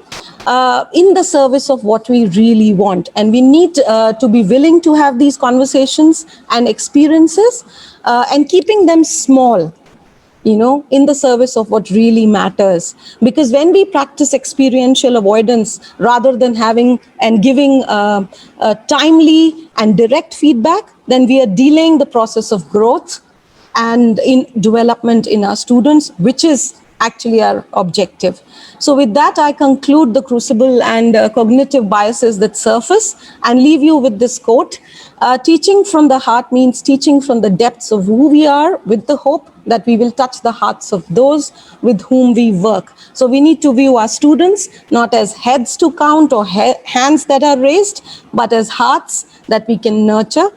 in the service of what we really want. And we need to be willing to have these conversations and experiences and keeping them small, in the service of what really matters. Because when we practice experiential avoidance rather than having and giving timely and direct feedback, then we are delaying the process of growth and in development in our students, which is actually our objective. So with that, I conclude the crucible and cognitive biases that surface and leave you with this quote. Teaching from the heart means teaching from the depths of who we are, with the hope that we will touch the hearts of those with whom we work. So we need to view our students not as heads to count or hands that are raised, but as hearts that we can nurture.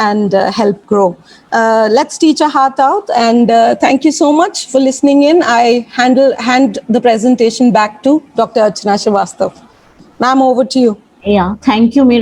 and help grow. Let's teach our heart out, and thank you so much for listening in. I hand the presentation back to Dr. Archana Srivastav. Ma'am, over to you. Yeah, thank you, Meera.